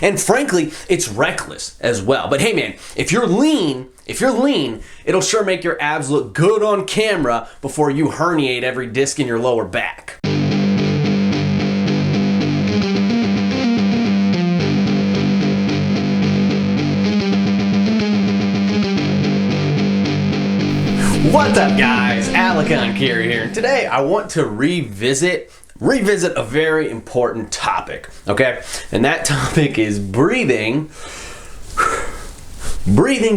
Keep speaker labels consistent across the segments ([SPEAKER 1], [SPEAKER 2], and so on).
[SPEAKER 1] And frankly, it's reckless as well. But hey man, if you're lean, it'll sure make your abs look good on camera before you herniate every disc in your lower back. What's up guys, Enkiri here, and today I want to revisit a very important topic, okay? And that topic is breathing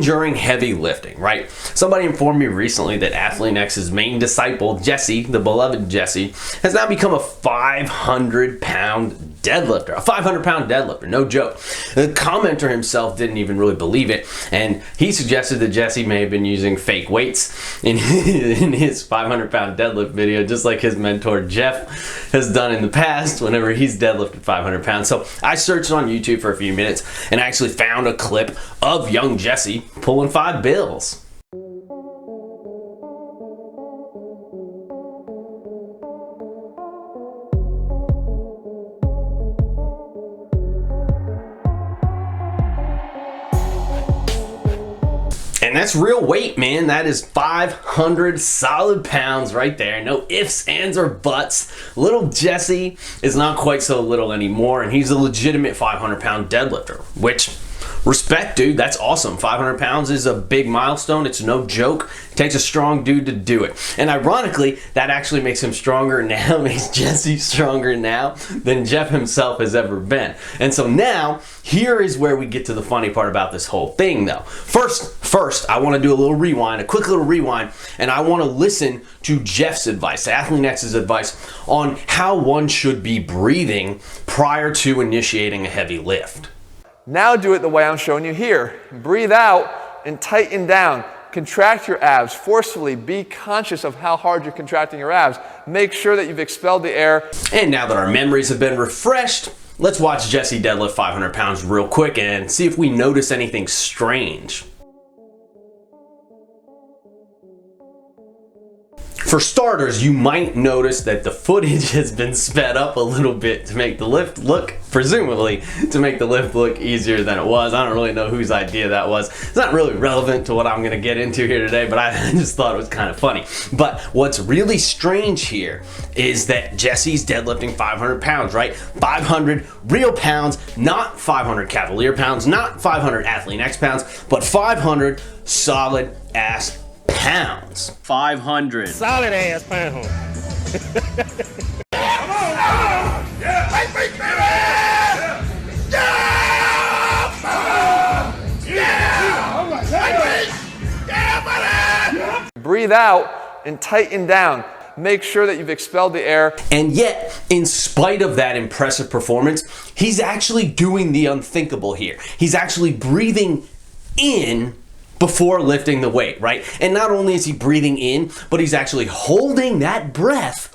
[SPEAKER 1] during heavy lifting, right? Somebody informed me recently that Athlean-X's main disciple, Jesse, the beloved Jesse, has now become a 500-pound deadlifter. A 500-pound deadlifter, no joke. The commenter himself didn't even really believe it, and he suggested that Jesse may have been using fake weights in his 500-pound deadlift video, just like his mentor Jeff has done in the past whenever he's deadlifted 500 pounds. So I searched on YouTube for a few minutes and I actually found a clip of young Jesse pulling 5 bills. And that's real weight, man. That is 500 solid pounds right there. No ifs, ands, or buts. Little Jesse is not quite so little anymore, and he's a legitimate 500-pound deadlifter, which, respect, dude. That's awesome. 500 pounds is a big milestone. It's no joke. It takes a strong dude to do it. And ironically, that actually makes him stronger now, makes Jesse stronger now than Jeff himself has ever been. And so now, here is where we get to the funny part about this whole thing, though. First, I want to do a little rewind, a quick little rewind, and I want to listen to Jeff's advice, Athlean-X's advice on how one should be breathing prior to initiating a heavy lift.
[SPEAKER 2] Now do it the way I'm showing you here. Breathe out and tighten down. Contract your abs forcefully. Be conscious of how hard you're contracting your abs. Make sure that you've expelled the air.
[SPEAKER 1] And now that our memories have been refreshed, let's watch Jesse deadlift 500 pounds real quick and see if we notice anything strange. For starters, you might notice that the footage has been sped up a little bit to make the lift look, presumably, to make the lift look easier than it was. I don't really know whose idea that was. It's not really relevant to what I'm gonna get into here today, but I just thought it was kind of funny. But what's really strange here is that Jesse's deadlifting 500 pounds, right? 500 real pounds, not 500 Cavaliere pounds, not 500 Athlean-X pounds, but 500 solid ass pounds. 500
[SPEAKER 3] solid ass pounds.
[SPEAKER 4] Come on! Yeah! Make me
[SPEAKER 2] Yeah! Breathe out and tighten down. Make sure that you've expelled the air.
[SPEAKER 1] And yet, in spite of that impressive performance, he's actually doing the unthinkable here. He's actually breathing in before lifting the weight, right? And not only is he breathing in, but he's actually holding that breath.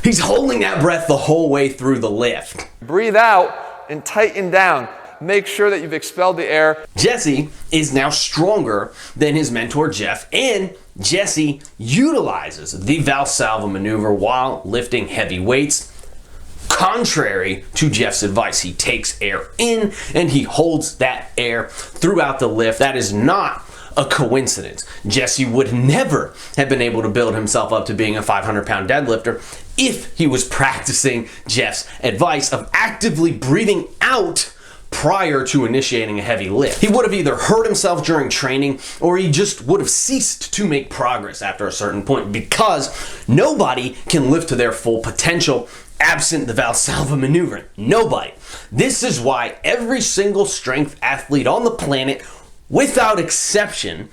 [SPEAKER 1] He's holding that breath the whole way through the lift.
[SPEAKER 2] Breathe out and tighten down. Make sure that you've expelled the air.
[SPEAKER 1] Jesse is now stronger than his mentor Jeff, and Jesse utilizes the Valsalva Maneuver while lifting heavy weights. Contrary to Jeff's advice, he takes air in and he holds that air throughout the lift. That is not a coincidence. Jesse would never have been able to build himself up to being a 500-pound deadlifter if he was practicing Jeff's advice of actively breathing out prior to initiating a heavy lift. He would have either hurt himself during training or he just would have ceased to make progress after a certain point, because nobody can lift to their full potential absent the Valsalva Maneuver. Nobody. This is why every single strength athlete on the planet, without exception,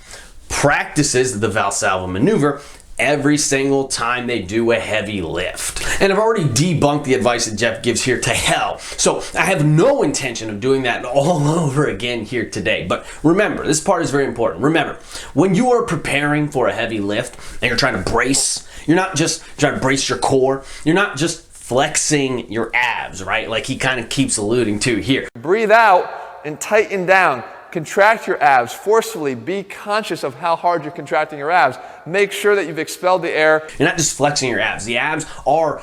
[SPEAKER 1] practices the Valsalva Maneuver every single time they do a heavy lift. And I've already debunked the advice that Jeff gives here to hell, so I have no intention of doing that all over again here today. But remember, this part is very important. Remember, when you are preparing for a heavy lift and you're trying to brace, you're not just trying to brace your core, you're not just flexing your abs, right? Like he kind of keeps alluding to here.
[SPEAKER 2] Breathe out and tighten down. Contract your abs forcefully. Be conscious of how hard you're contracting your abs. Make sure that you've expelled the air.
[SPEAKER 1] You're not just flexing your abs. The abs are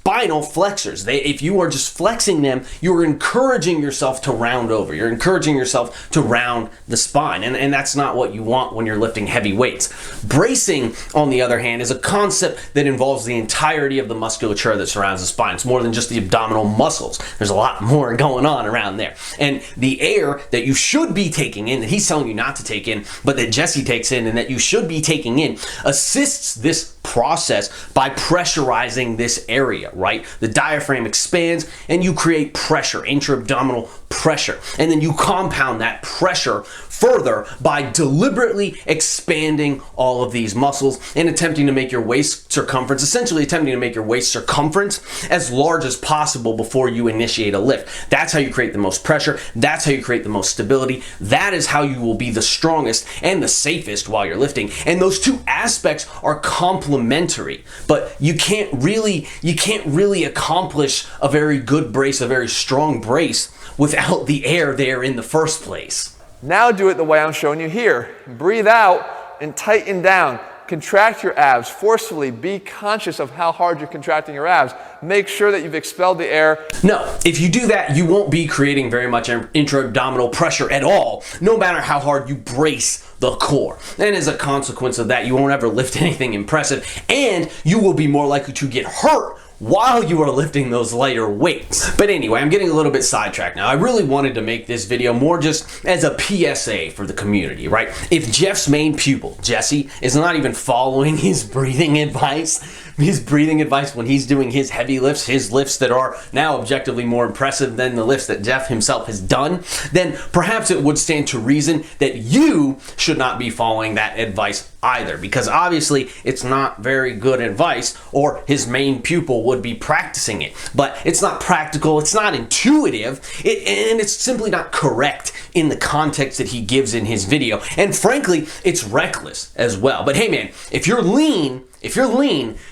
[SPEAKER 1] spinal flexors. If you are just flexing them, you're encouraging yourself to round over. You're encouraging yourself to round the spine. And that's not what you want when you're lifting heavy weights. Bracing, on the other hand, is a concept that involves the entirety of the musculature that surrounds the spine. It's more than just the abdominal muscles. There's a lot more going on around there. And the air that you should be taking in, that he's telling you not to take in, but that Jesse takes in and that you should be taking in, assists this process by pressurizing this area, right? The diaphragm expands and you create pressure, intra-abdominal pressure. And then you compound that pressure further by deliberately expanding all of these muscles and attempting to make your waist circumference, essentially attempting to make your waist circumference as large as possible before you initiate a lift. That's how you create the most pressure. That's how you create the most stability. That is how you will be the strongest and the safest while you're lifting. And those two aspects are complementary, but you can't really accomplish a very good brace, a very strong brace, without the air there in the first place.
[SPEAKER 2] Now do it the way I'm showing you here. Breathe out and tighten down. Contract your abs forcefully. Be conscious of how hard you're contracting your abs. Make sure that you've expelled the air.
[SPEAKER 1] No, if you do that, you won't be creating very much intra-abdominal pressure at all, no matter how hard you brace the core. And as a consequence of that, you won't ever lift anything impressive, and you will be more likely to get hurt while you are lifting those lighter weights. But anyway, I'm getting a little bit sidetracked now. I really wanted to make this video more just as a PSA for the community, right? If Jeff's main pupil, Jesse, is not even following his breathing advice when he's doing his heavy lifts, his lifts that are now objectively more impressive than the lifts that Jeff himself has done, then perhaps it would stand to reason that you should not be following that advice either, because obviously it's not very good advice, or his main pupil would be practicing it. But it's not practical, it's not intuitive, and it's simply not correct in the context that he gives in his video. And frankly, it's reckless as well. But hey man, if you're lean,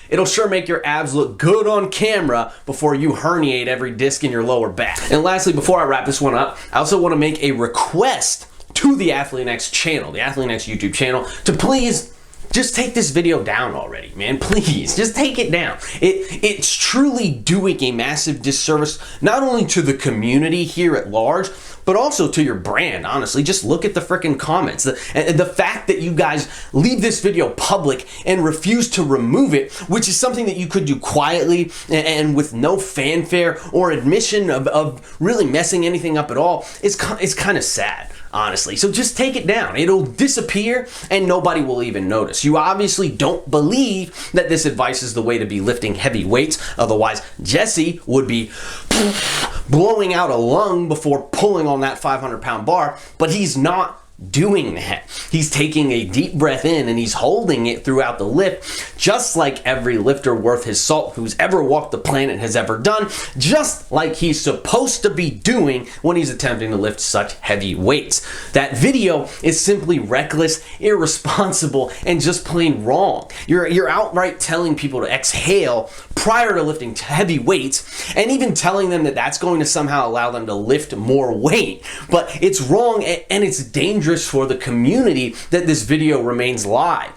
[SPEAKER 1] it'll sure make your abs look good on camera before you herniate every disc in your lower back. And lastly, before I wrap this one up, I also want to make a request to the Athlean-X channel, the Athlean-X YouTube channel, to please just take this video down already, man. Please, just take it down. It's truly doing a massive disservice, not only to the community here at large, but also to your brand, honestly. Just look at the freaking comments. The fact that you guys leave this video public and refuse to remove it, which is something that you could do quietly and with no fanfare or admission of really messing anything up at all, is kind of sad, honestly. So just take it down. It'll disappear and nobody will even notice. You obviously don't believe that this advice is the way to be lifting heavy weights. Otherwise, Jesse would be blowing out a lung before pulling on that 500-pound bar, but he's not doing that. He's taking a deep breath in and he's holding it throughout the lift, just like every lifter worth his salt who's ever walked the planet has ever done, just like he's supposed to be doing when he's attempting to lift such heavy weights. That video is simply reckless, irresponsible, and just plain wrong. You're outright telling people to exhale prior to lifting heavy weights, and even telling them that that's going to somehow allow them to lift more weight. But it's wrong and it's dangerous for the community that this video remains live.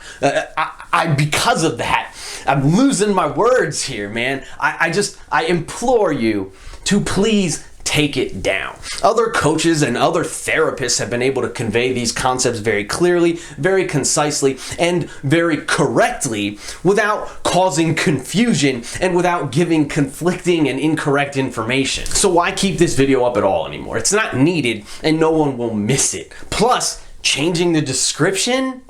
[SPEAKER 1] Because of that, I'm losing my words here, man. I implore you to please take it down. Other coaches and other therapists have been able to convey these concepts very clearly, very concisely, and very correctly without causing confusion and without giving conflicting and incorrect information. So why keep this video up at all anymore? It's not needed and no one will miss it. Plus, changing the description?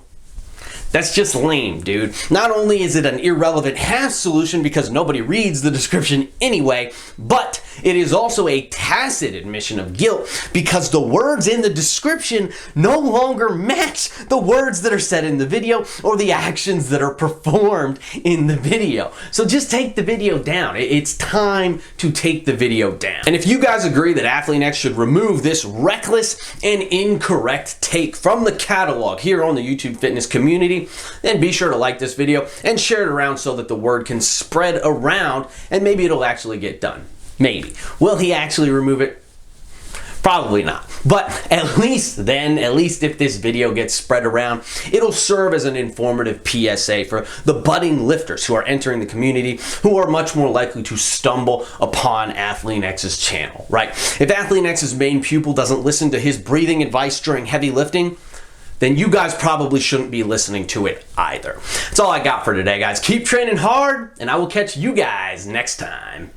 [SPEAKER 1] That's just lame, dude. Not only is it an irrelevant half solution because nobody reads the description anyway, but it is also a tacit admission of guilt because the words in the description no longer match the words that are said in the video or the actions that are performed in the video. So just take the video down. It's time to take the video down. And if you guys agree that Athlean-X should remove this reckless and incorrect take from the catalog here on the YouTube fitness community, then be sure to like this video and share it around so that the word can spread around and maybe it'll actually get done. Maybe. Will he actually remove it? Probably not. But at least if this video gets spread around, it'll serve as an informative PSA for the budding lifters who are entering the community, who are much more likely to stumble upon Athlean-X's channel, right? If Athlean-X's main pupil doesn't listen to his breathing advice during heavy lifting, then you guys probably shouldn't be listening to it either. That's all I got for today, guys. Keep training hard, and I will catch you guys next time.